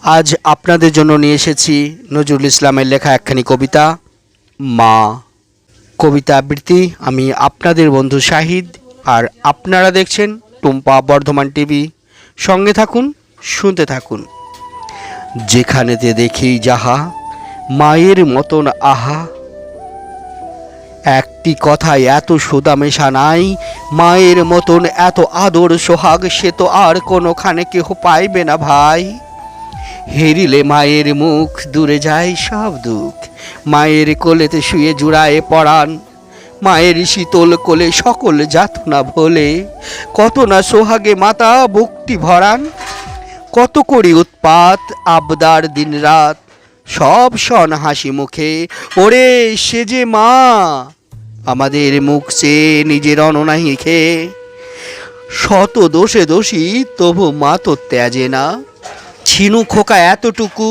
আজ আপনাদের জন্য নিয়ে এসেছি নজরুল ইসলামের লেখা একখানি কবিতা মা। কবিতা আবৃত্তি আমি আপনাদের বন্ধু শাহিদ, আর আপনারা দেখছেন টুম্পা বর্ধমান টিভি। সঙ্গে থাকুন, শুনতে থাকুন। যেখানেতে দেখি যাহা মায়ের মতন আহা, একটি কথায় এত সুদা মেশা নাই, মায়ের মতন এত আদর সোহাগ সে তো আর কোনোখানে কেহ পাইবে না ভাই। হেরিলে মায়ের মুখ দূরে যায় সব দুঃখ, মায়ের কোলেতে শুয়ে জুড়ায় পরাণ, মায়ের শীতল কোলে সকল যাতনা ভোলে, কত না সোহাগে মাতা বুকটি ভরান, কত করি উৎপাত আবদার দিন রাত, সব শন হাসি মুখে ওরে সে যে মা। আমাদের মুখ সে নিজের অননাহি খেয়ে, শত দোষে দোষী তবু মা তো ত্যাজে না। ছিনু খোকা এতটুকু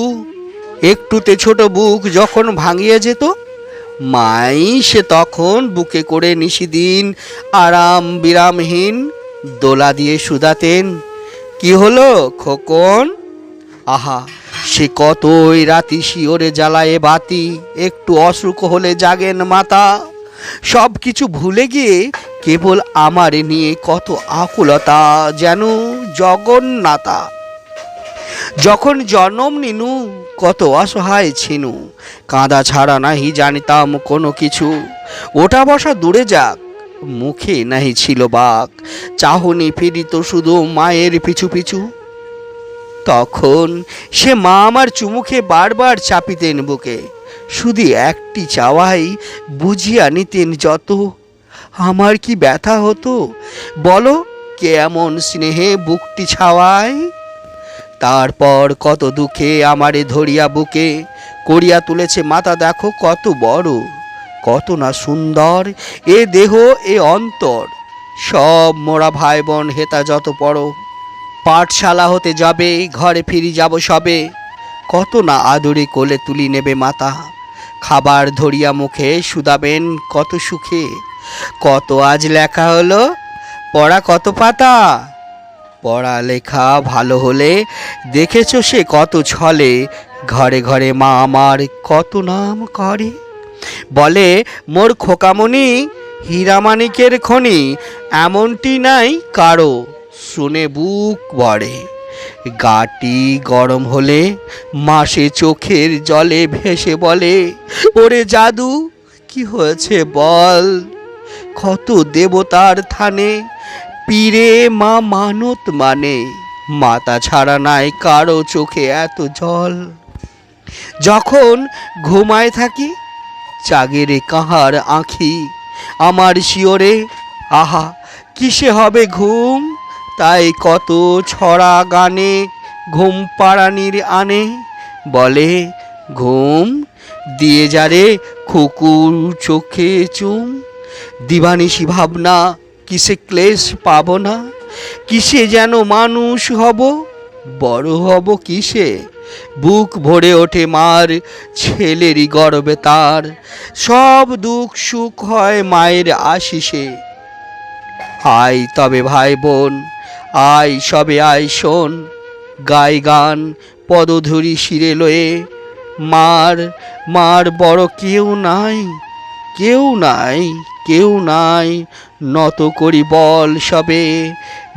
একটুতে ছোট বুক যখন ভাঙিয়ে যেত, মাই সে তখন বুকে করে নিশিদিন আরাম বিরামহীন দোলা দিয়ে শুধাতেন। কি হলো খোকন? আহা সে কতই রাতি শিওরে জ্বালায়ে বাতি, একটু অসুখ হলে জাগেন মাতা, সব কিছু ভুলে গিয়ে কেবল আমার নিয়ে কত আকুলতা যেন জগন্নাথা। যখন জন্ম নিনু কত অসহায় ছিনু, কাঁদা ছাড়া নাহি জানিতাম কোনো কিছু, ওটা বসা দূরে যাক মুখে নাহি ছিল বাক, চাহনি ফিরিত শুধু মায়ের পিছু পিছু। তখন সে মা আমার চুমুখে বারবার চাপিতেন বুকে, শুধু একটি চাওয়াই বুঝিয়া নিতেন যত, আমার কি ব্যথা হতো বলো কেমন স্নেহে বুকটি ছাওয়ায়। তারপর কত দুঃখে আমারে ধরিয়া বুকে করিয়া তুলেছে মাতা, দেখো কত বড় কত না সুন্দর এ দেহ এ অন্তর, সব মোরা ভাই বোন হেতা যত পড়ো, পাঠশালা হতে যাবে ঘরে ফিরি যাব সবে, কত না আদরে কোলে তুলি নেবে মাতা, খাবার ধরিয়া মুখে শুধাবেন কত সুখে। কত আজ লেখা হলো পড়া কত পাতা, পড়ালেখা ভালো হলে দেখেছ সে কত ছলে, ঘরে ঘরে মা আমার কত নাম করে, বলে মোর খোকামণি হীরামানিকের খনি, এমনটি নাই কারো শুনে বুক ভরে। গাটি গরম হলে মাসে চোখের জলে ভেসে বলে, ওরে জাদু কি হয়েছে বল, কত দেবতার থানে পীরে মা মানত মানে, মাতা ছাড়া নাই কারো চোখে এত জল। যখন ঘুমায় থাকি জাগেরে কাহার আঁখি, আমার শিওরে আহা কিসে হবে ঘুম, তাই কত ছড়া গানে ঘুম পাড়ানির আনে, বলে ঘুম দিয়ে যারে খুকুর চোখে চুম, দিবানিশি ভাবনা কিসে ক্লেশ পাব না, কিসে যেন মানুষ হব বড় হব কিসে, বুক ভরে ওঠে মার ছেলেরই গর্বে তার, সব দুঃখ সুখ হয় মায়ের আশিসে। আয় তবে ভাই বোন আয় সবে আয় শোন, গাই গান পদধূলি শিরে লয়ে, মার মার বড় কেউ নাই কেউ নাই কেউ নাই, নত করি বল সবে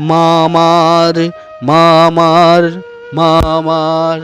মা আমার মা আমার মা আমার।